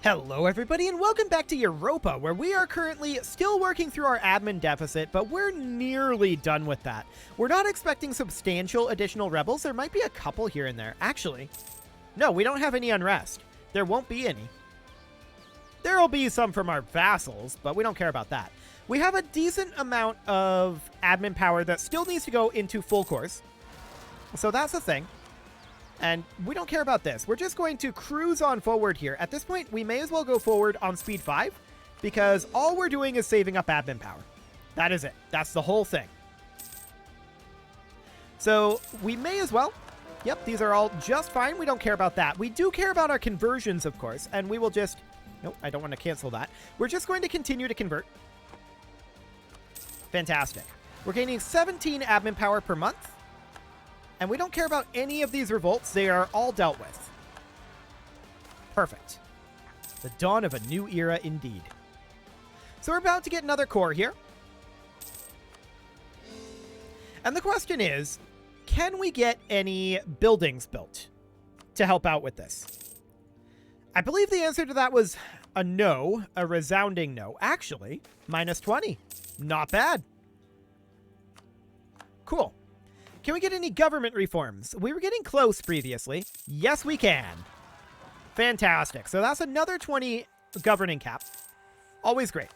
Hello everybody and welcome back to Europa, where we are currently still working through our admin deficit, but we're nearly done with that. We're not expecting substantial additional rebels. There might be a couple here and there. Actually, no, we don't have any unrest. There won't be any. There'll be some from our vassals, but we don't care about that. We have a decent amount of admin power that still needs to go into full course. So that's the thing. And we don't care about this. We're just going to cruise on forward here. At this point, we may as well go forward on speed 5 because all we're doing is saving up admin power. That is it. That's the whole thing. So we may as well. Yep, these are all just fine. We don't care about that. We do care about our conversions, of course, and we will just... Nope, I don't want to cancel that. We're just going to continue to convert. Fantastic. We're gaining 17 admin power per month. And we don't care about any of these revolts. They are all dealt with. Perfect. The dawn of a new era indeed. So we're about to get another core here. And the question is, can we get any buildings built to help out with this? I believe the answer to that was a no, a resounding no. Actually, minus 20. Not bad. Cool. Can we get any government reforms? We were getting close previously. Yes, we can. Fantastic. So that's another 20 governing cap. Always great.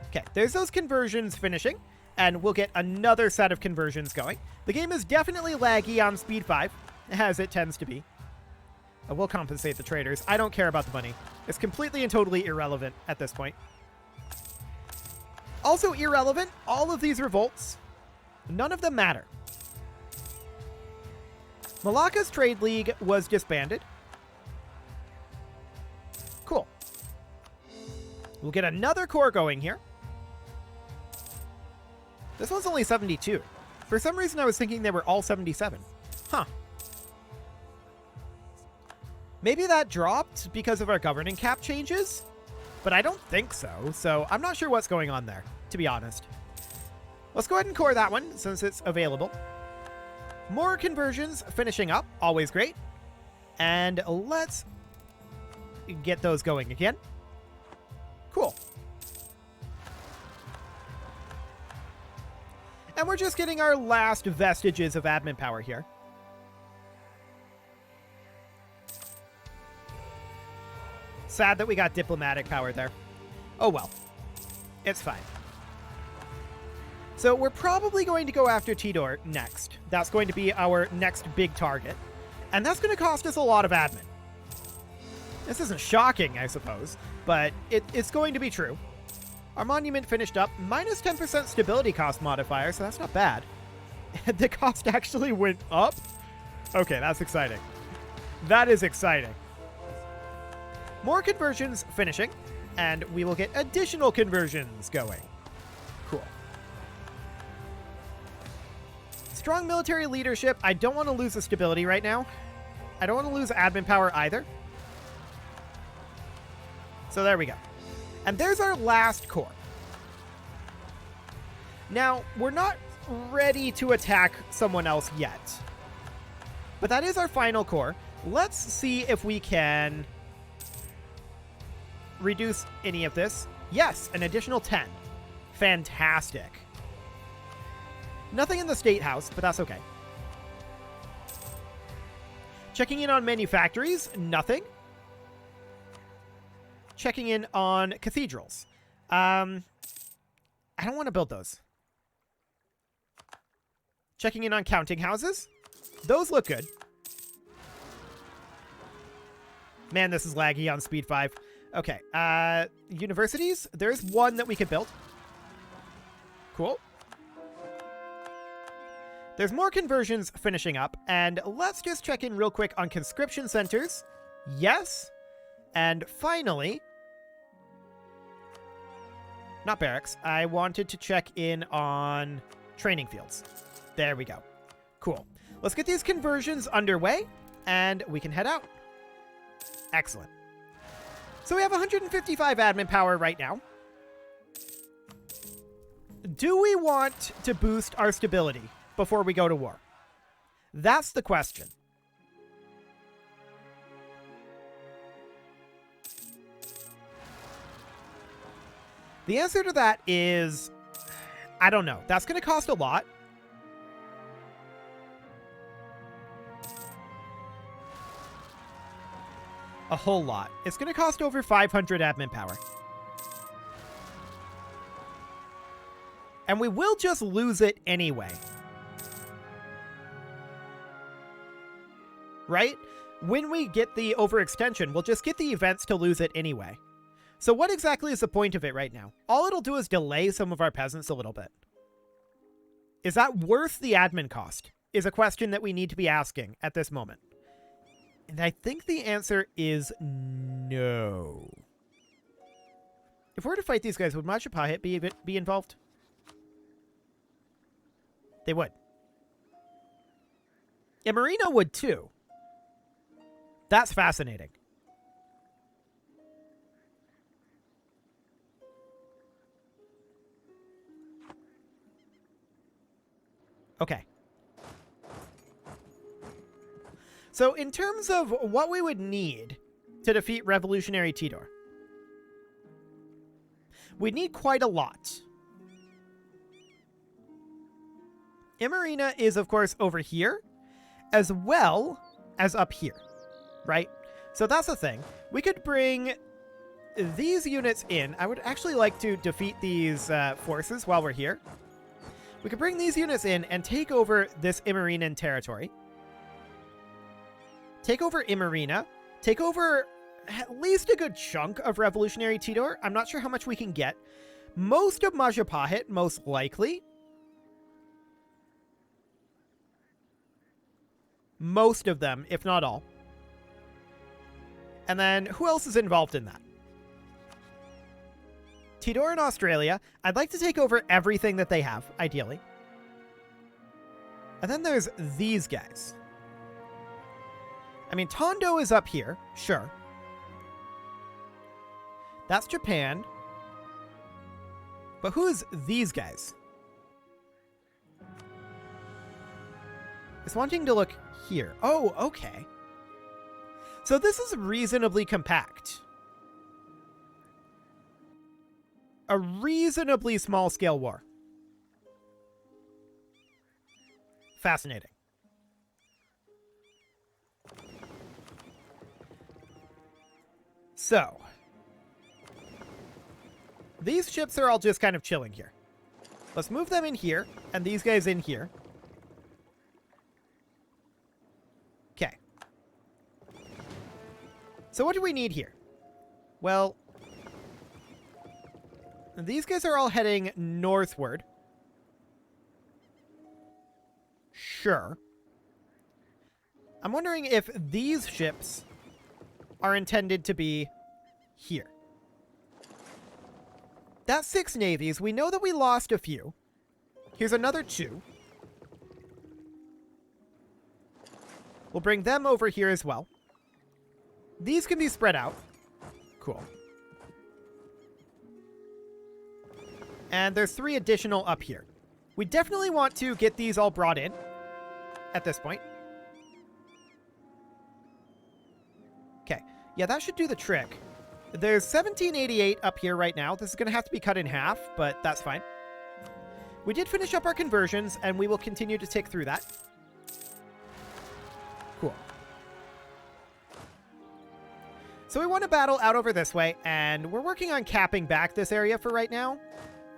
Okay, there's those conversions finishing, and we'll get another set of conversions going. The game is definitely laggy on speed 5, as it tends to be. We'll compensate the traders. I don't care about the money. It's completely and totally irrelevant at this point. Also irrelevant, all of these revolts, none of them matter. Malacca's Trade League was disbanded. Cool. We'll get another core going here. This one's only 72. For some reason, I was thinking they were all 77. Huh. Maybe that dropped because of our governing cap changes? But I don't think so, so I'm not sure what's going on there, to be honest. Let's go ahead and core that one, since it's available. More conversions finishing up, always great. And let's get those going again. Cool. And we're just getting our last vestiges of admin power here. Sad that we got diplomatic power there. Oh well. It's fine. So we're probably going to go after Tidor next. That's going to be our next big target. And that's going to cost us a lot of admin. This isn't shocking, I suppose, but it's going to be true. Our monument finished up. Minus 10% stability cost modifier, so that's not bad. The cost actually went up? Okay, that's exciting. That is exciting. More conversions finishing, and we will get additional conversions going. Cool. Strong military leadership. I don't want to lose the stability right now. I don't want to lose admin power either. So there we go. And there's our last core. Now, we're not ready to attack someone else yet. But that is our final core. Let's see if we can reduce any of this. Yes, an additional 10. Fantastic. Nothing in the State House, but that's okay. Checking in on manufactories, nothing. Checking in on cathedrals. I don't want to build those. Checking in on counting houses. Those look good. Man, this is laggy on speed 5. Okay, universities. There's one that we could build. Cool. There's more conversions finishing up, and let's just check in real quick on conscription centers. Yes. And finally, not barracks. I wanted to check in on training fields. There we go. Cool. Let's get these conversions underway, and we can head out. Excellent. So we have 155 admin power right now. Do we want to boost our stability before we go to war? That's the question. The answer to that is, I don't know. That's going to cost a lot. A whole lot. It's going to cost over 500 admin power. And we will just lose it anyway. Right? When we get the overextension, we'll just get the events to lose it anyway. So what exactly is the point of it right now? All it'll do is delay some of our peasants a little bit. Is that worth the admin cost? Is a question that we need to be asking at this moment. And I think the answer is no. If we were to fight these guys, would Majapahit be involved? They would. And Marino would too. That's fascinating. Okay. So in terms of what we would need to defeat Revolutionary Tidor, we'd need quite a lot. Imarina is, of course, over here, as well as up here, right? So that's the thing. We could bring these units in. I would actually like to defeat these forces while we're here. We could bring these units in and take over this Imarinan territory. Take over Imarina. Take over at least a good chunk of Revolutionary Tidor. I'm not sure how much we can get. Most of Majapahit, most likely. Most of them, if not all. And then, who else is involved in that? Tidor in Australia. I'd like to take over everything that they have, ideally. And then there's these guys. I mean, Tondo is up here, sure. That's Japan. But who is these guys? It's wanting to look here. Oh, okay. So this is reasonably compact. A reasonably small-scale war. Fascinating. So, these ships are all just kind of chilling here. Let's move them in here, and these guys in here. Okay. So what do we need here? Well, these guys are all heading northward. Sure. I'm wondering if these ships are intended to be here. That's 6 navies. We know that we lost a few. Here's another 2. We'll bring them over here as well. These can be spread out. Cool. And there's 3 additional up here. We definitely want to get these all brought in at this point. Okay. Yeah, that should do the trick. There's 1788 up here right now. This is going to have to be cut in half, but that's fine. We did finish up our conversions, and we will continue to tick through that. Cool. So we want to battle out over this way, and we're working on capping back this area for right now.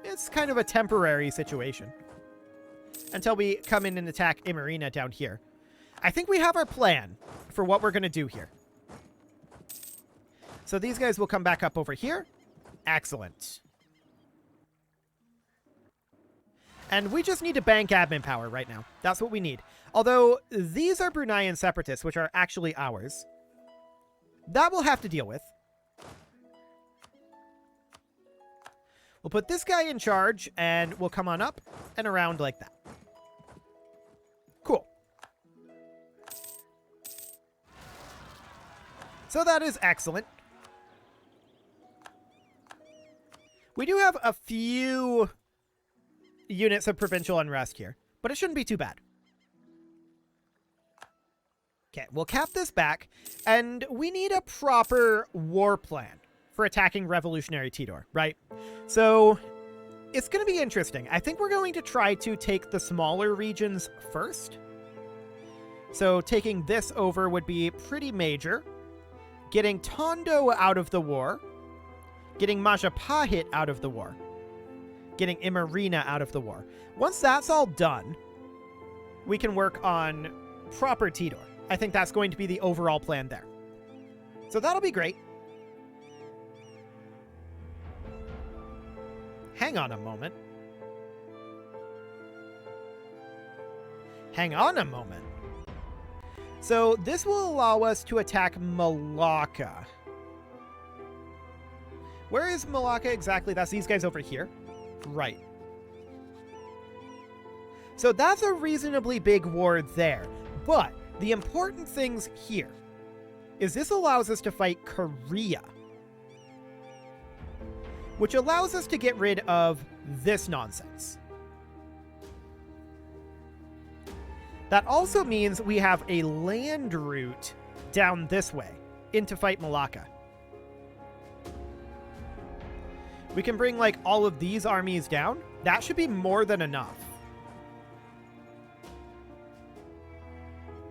It's kind of a temporary situation until we come in and attack Imarina down here. I think we have our plan for what we're going to do here. So these guys will come back up over here. Excellent. And we just need to bank admin power right now. That's what we need. Although these are Bruneian separatists, which are actually ours. That we'll have to deal with. We'll put this guy in charge, and we'll come on up and around like that. Cool. So that is excellent. We do have a few units of provincial unrest here, but it shouldn't be too bad. Okay, we'll cap this back, and we need a proper war plan for attacking Revolutionary Tidor, right? So it's going to be interesting. I think we're going to try to take the smaller regions first. So taking this over would be pretty major. Getting Tondo out of the war. Getting Majapahit out of the war. Getting Imarina out of the war. Once that's all done, we can work on proper Tidor. I think that's going to be the overall plan there. So that'll be great. Hang on a moment. Hang on a moment. So this will allow us to attack Malacca. Where is Malacca exactly? That's these guys over here. Right. So that's a reasonably big war there. But the important things here is this allows us to fight Korea, which allows us to get rid of this nonsense. That also means we have a land route down this way in to fight Malacca. We can bring like all of these armies down. That should be more than enough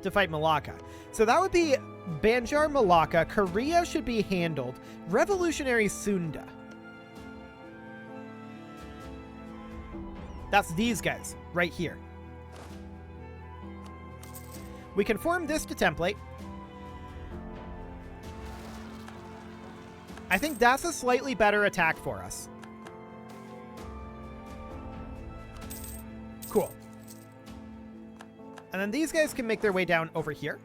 to fight Malacca. So that would be Banjar, Malacca. Korea should be handled. Revolutionary Sunda. That's these guys right here. We can form this to template. I think that's a slightly better attack for us. Cool. And then these guys can make their way down over here.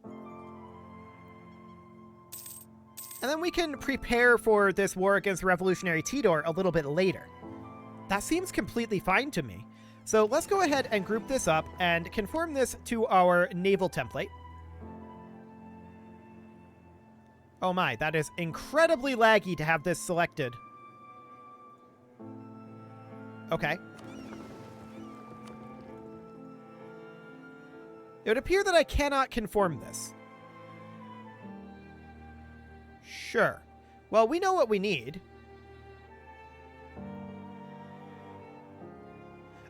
And then we can prepare for this war against Revolutionary Tidor a little bit later. That seems completely fine to me. So let's go ahead and group this up and conform this to our naval template. Oh my, that is incredibly laggy to have this selected. Okay. It would appear that I cannot conform this. Sure. Well, we know what we need.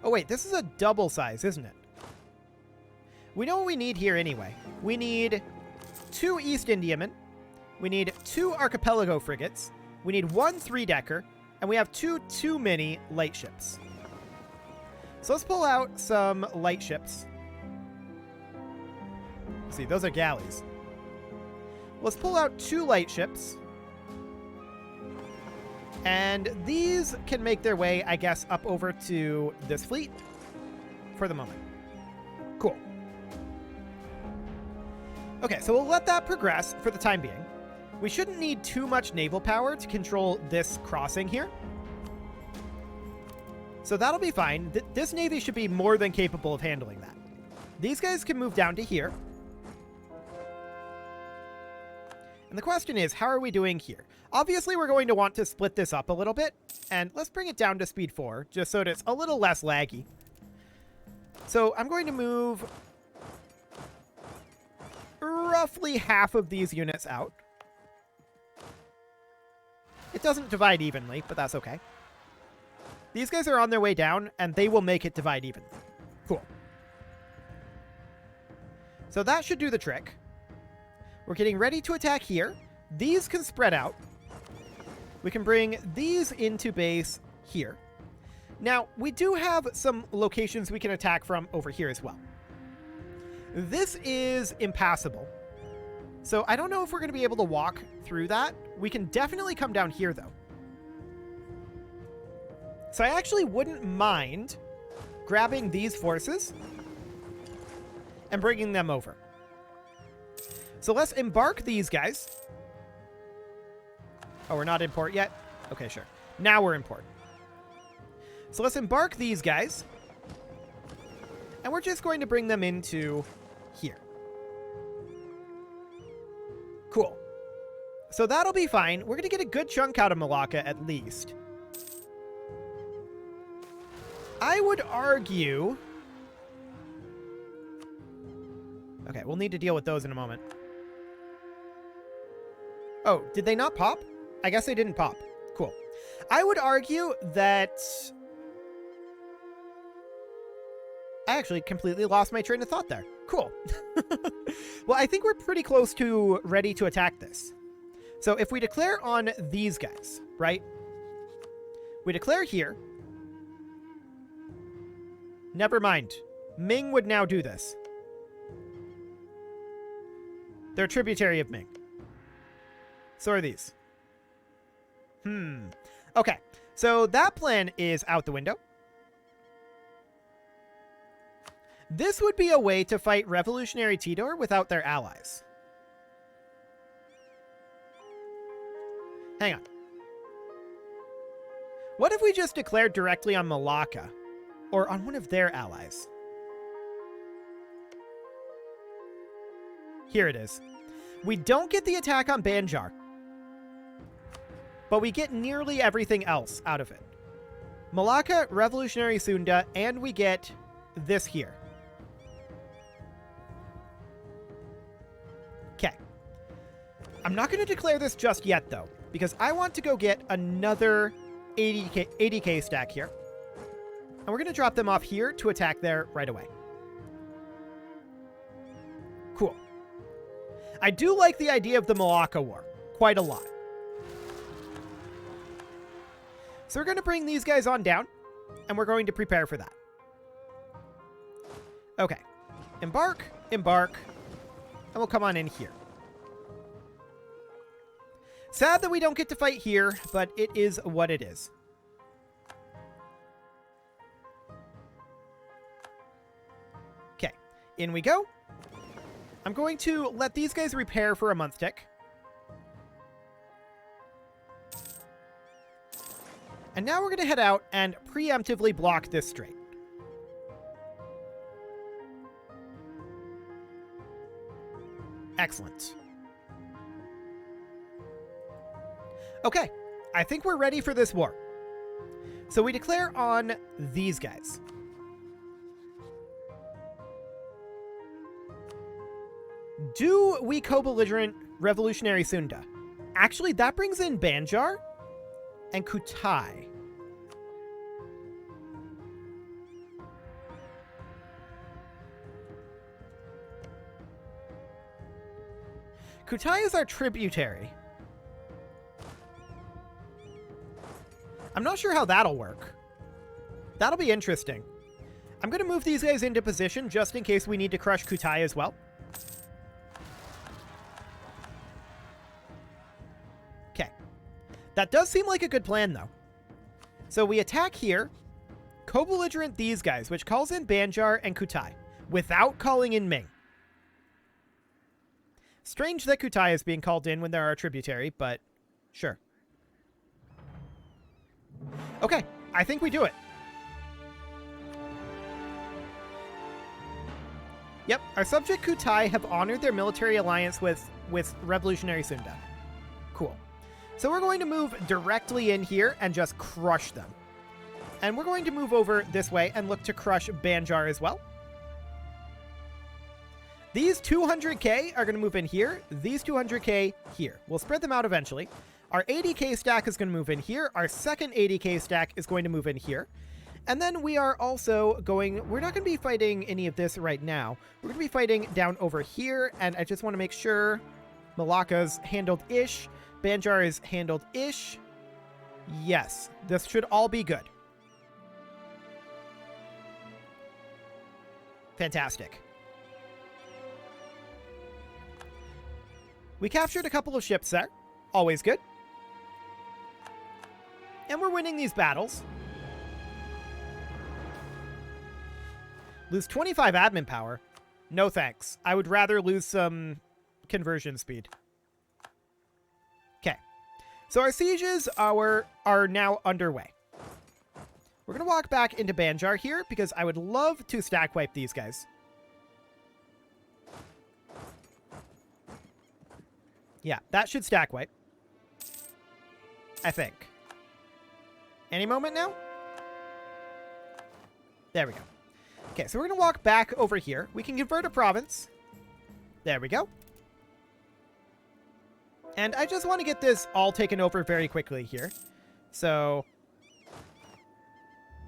Oh wait, this is a double size, isn't it? We know what we need here anyway. We need 2 East Indiamen. We need 2 Archipelago frigates. We need 1 3-decker. And we have 2 2-mini light ships. So let's pull out some light ships. Let's see, those are galleys. Let's pull out 2 light ships. And these can make their way, I guess, up over to this fleet for the moment. Cool. Okay, so we'll let that progress for the time being. We shouldn't need too much naval power to control this crossing here. So that'll be fine. This navy should be more than capable of handling that. These guys can move down to here. And the question is, how are we doing here? Obviously, we're going to want to split this up a little bit. And let's bring it down to speed 4, just so that it's a little less laggy. So I'm going to move roughly half of these units out. It doesn't divide evenly, but that's okay. These guys are on their way down, and they will make it divide evenly. Cool. So that should do the trick. We're getting ready to attack here. These can spread out. We can bring these into base here. Now, we do have some locations we can attack from over here as well. This is impassable. So I don't know if we're going to be able to walk through that. We can definitely come down here, though. So I actually wouldn't mind grabbing these forces and bringing them over. So let's embark these guys. Oh, we're not in port yet? Okay, sure. Now we're in port. So let's embark these guys. And we're just going to bring them into here. Cool. So that'll be fine. We're going to get a good chunk out of Malacca at least. I would argue... Okay, we'll need to deal with those in a moment. Oh, did they not pop? I guess they didn't pop. Cool. I would argue that... I actually completely lost my train of thought there. Cool. Well, I think we're pretty close to ready to attack this. So if we declare on these guys, right? We declare here. Never mind. Ming would now do this. They're a tributary of Ming. So are these. Okay. So that plan is out the window. This would be a way to fight Revolutionary Tidor without their allies. Hang on. What if we just declared directly on Malacca? Or on one of their allies? Here it is. We don't get the attack on Banjar. But we get nearly everything else out of it. Malacca, Revolutionary Sunda, and we get this here. Okay. I'm not going to declare this just yet, though, because I want to go get another 80k stack here. And we're going to drop them off here to attack there right away. Cool. I do like the idea of the Malacca War quite a lot. So we're going to bring these guys on down, and we're going to prepare for that. Okay. Embark, embark, and we'll come on in here. Sad that we don't get to fight here, but it is what it is. Okay, in we go. I'm going to let these guys repair for a month tick. And now we're going to head out and preemptively block this strait. Excellent. Okay, I think we're ready for this war. So we declare on these guys. Do we co-belligerent Revolutionary Sunda? Actually, that brings in Banjar and Kutai. Kutai is our tributary. I'm not sure how that'll work. That'll be interesting. I'm going to move these guys into position just in case we need to crush Kutai as well. Okay. That does seem like a good plan, though. So we attack here, co-belligerent these guys, which calls in Banjar and Kutai, without calling in Ming. Strange that Kutai is being called in when there are a tributary, but sure. Okay, I think we do it. Yep, our subject Kutai have honored their military alliance with Revolutionary Sunda. Cool. So we're going to move directly in here and just crush them. And we're going to move over this way and look to crush Banjar as well. These 200k are going to move in here. These 200k here. We'll spread them out eventually. Our 80k stack is going to move in here. Our second 80k stack is going to move in here. And then we are also going... We're not going to be fighting any of this right now. We're going to be fighting down over here. And I just want to make sure Malacca's handled-ish. Banjar is handled-ish. Yes, this should all be good. Fantastic. We captured a couple of ships there. Always good. And we're winning these battles. Lose 25 admin power? No thanks. I would rather lose some conversion speed. Okay. So our sieges are now underway. We're going to walk back into Banjar here because I would love to stack wipe these guys. Yeah, that should stack wipe. I think. Any moment now? There we go. Okay, so we're going to walk back over here. We can convert a province. There we go. And I just want to get this all taken over very quickly here. So,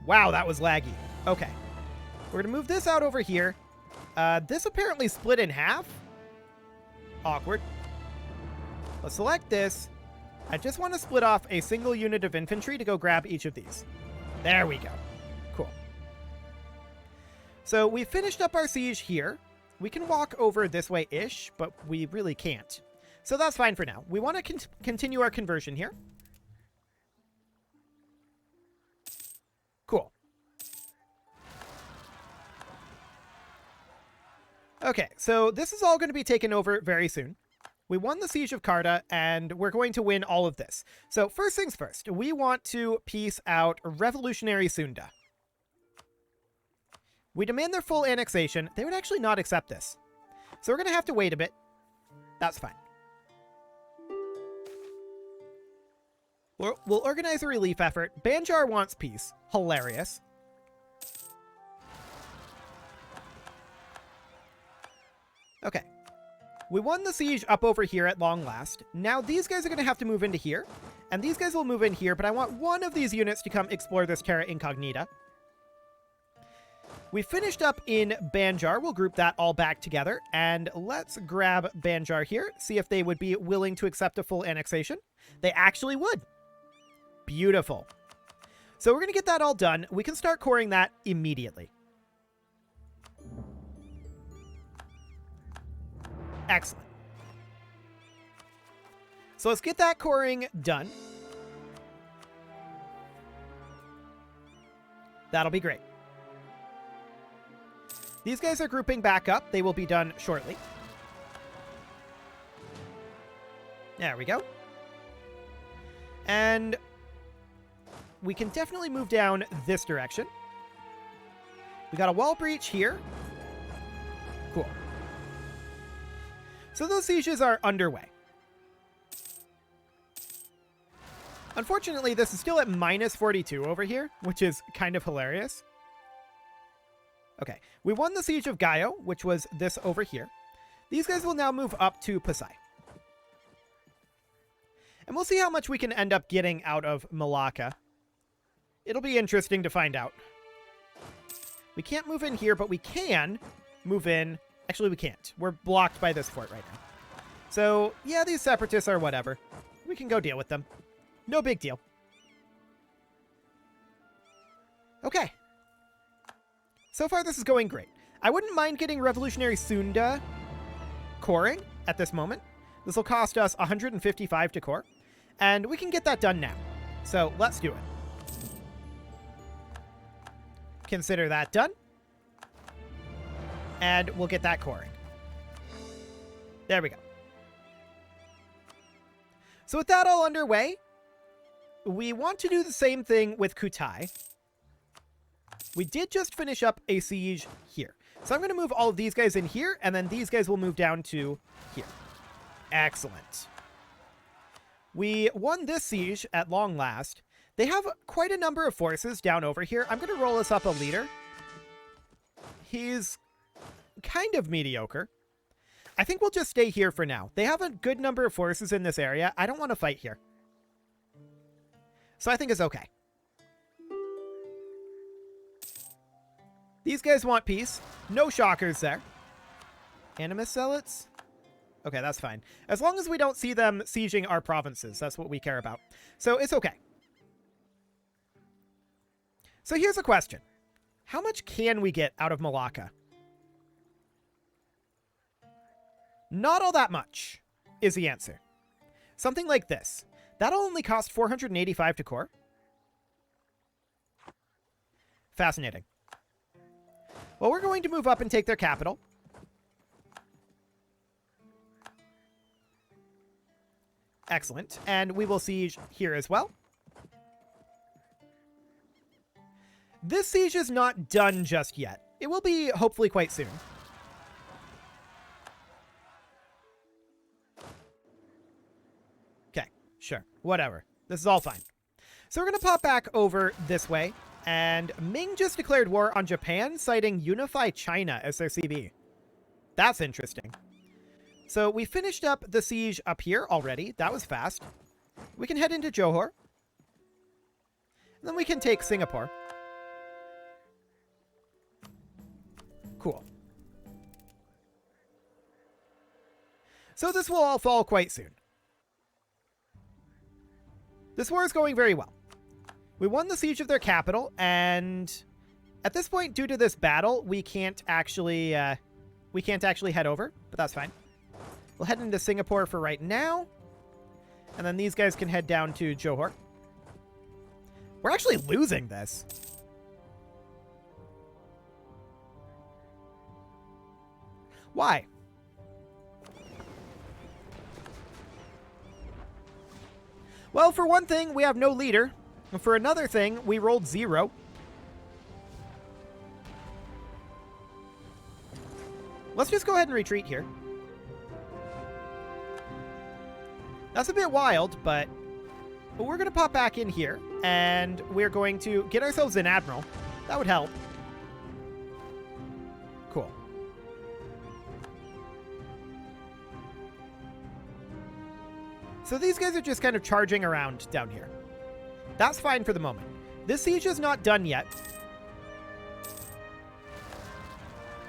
wow, that was laggy. Okay. We're going to move this out over here. This apparently split in half. Awkward. Let's select this. I just want to split off a single unit of infantry to go grab each of these. There we go. Cool. So we finished up our siege here. We can walk over this way-ish, but we really can't. So that's fine for now. We want to continue our conversion here. Cool. Okay, so this is all going to be taken over very soon. We won the Siege of Carta, and we're going to win all of this. So first things first, we want to peace out Revolutionary Sunda. We demand their full annexation. They would actually not accept this. So we're going to have to wait a bit. That's fine. We'll organize a relief effort. Banjar wants peace. Hilarious. Okay. We won the siege up over here at long last. Now these guys are going to have to move into here. And these guys will move in here, but I want one of these units to come explore this Terra Incognita. We finished up in Banjar. We'll group that all back together. And let's grab Banjar here. See if they would be willing to accept a full annexation. They actually would. Beautiful. So we're going to get that all done. We can start coring that immediately. Excellent. So let's get that coring done. That'll be great. These guys are grouping back up. They will be done shortly. There we go. And we can definitely move down this direction. We got a wall breach here. Cool. So those sieges are underway. Unfortunately, this is still at minus 42 over here, which is kind of hilarious. Okay, we won the Siege of Gaio, which was this over here. These guys will now move up to Pasai. And we'll see how much we can end up getting out of Malacca. It'll be interesting to find out. We can't move in here, but we can move in. Actually, we can't. We're blocked by this fort right now. So, yeah, these separatists are whatever. We can go deal with them. No big deal. Okay. So far, this is going great. I wouldn't mind getting Revolutionary Sunda coring at this moment. This will cost us 155 to core. And we can get that done now. So, let's do it. Consider that done. And we'll get that coring. There we go. So with that all underway, we want to do the same thing with Kutai. We did just finish up a siege here. So I'm going to move all of these guys in here, and then these guys will move down to here. Excellent. We won this siege at long last. They have quite a number of forces down over here. I'm going to roll us up a leader. He's kind of mediocre. I think we'll just stay here for now. They have a good number of forces in this area. I don't want to fight here. So I think it's okay. These guys want peace. No shockers there. Animus zealots? Okay, that's fine. As long as we don't see them sieging our provinces, that's what we care about. So it's okay. So here's a question. How much can we get out of Malacca? Not all that much is the answer. Something like this. That'll only cost 485 to core. Fascinating. Well, we're going to move up and take their capital. Excellent. And we will siege here as well. This siege is not done just yet. It will be hopefully quite soon. Okay, sure. Whatever. This is all fine. So we're going to pop back over this way. And Ming just declared war on Japan, citing Unify China as their CB. That's interesting. So we finished up the siege up here already. That was fast. We can head into Johor. And then we can take Singapore. Cool. So this will all fall quite soon. This war is going very well. We won the siege of their capital, and at this point, due to this battle, we can't actually head over, but that's fine. We'll head into Singapore for right now, and then these guys can head down to Johor. We're actually losing this. Why? Well, for one thing, we have no leader. And for another thing, we rolled 0. Let's just go ahead and retreat here. That's a bit wild, but we're going to pop back in here, and we're going to get ourselves an admiral. That would help. Cool. So these guys are just kind of charging around down here. That's fine for the moment. This siege is not done yet.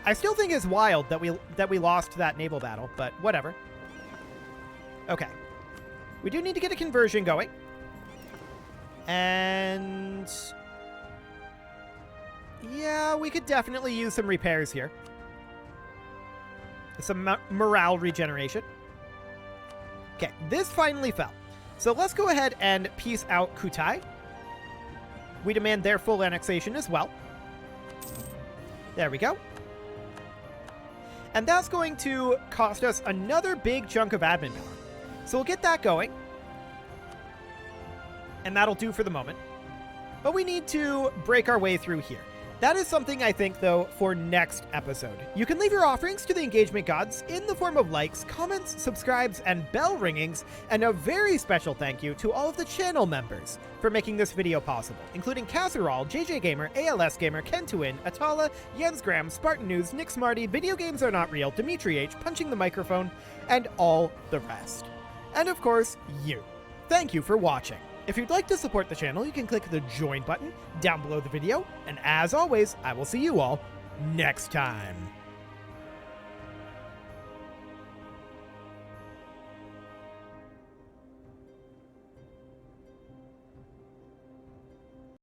I still think it's wild that we lost that naval battle, but whatever. Okay. We do need to get a conversion going. And yeah, we could definitely use some repairs here. Some morale regeneration. Okay, this finally fell. So let's go ahead and peace out Kutai. We demand their full annexation as well. There we go. And that's going to cost us another big chunk of admin power. So we'll get that going. And that'll do for the moment. But we need to break our way through here. That is something I think, though, for next episode. You can leave your offerings to the engagement gods in the form of likes, comments, subscribes, and bell ringings, and a very special thank you to all of the channel members for making this video possible, including Casserole, JJ Gamer, ALS Gamer, Kentuin, Atala, Jens Graham, Spartan News, Nick Smarty, Video Games Are Not Real, Dimitri H, Punching the Microphone, and all the rest. And of course, you. Thank you for watching. If you'd like to support the channel, you can click the join button down below the video. And as always, I will see you all next time.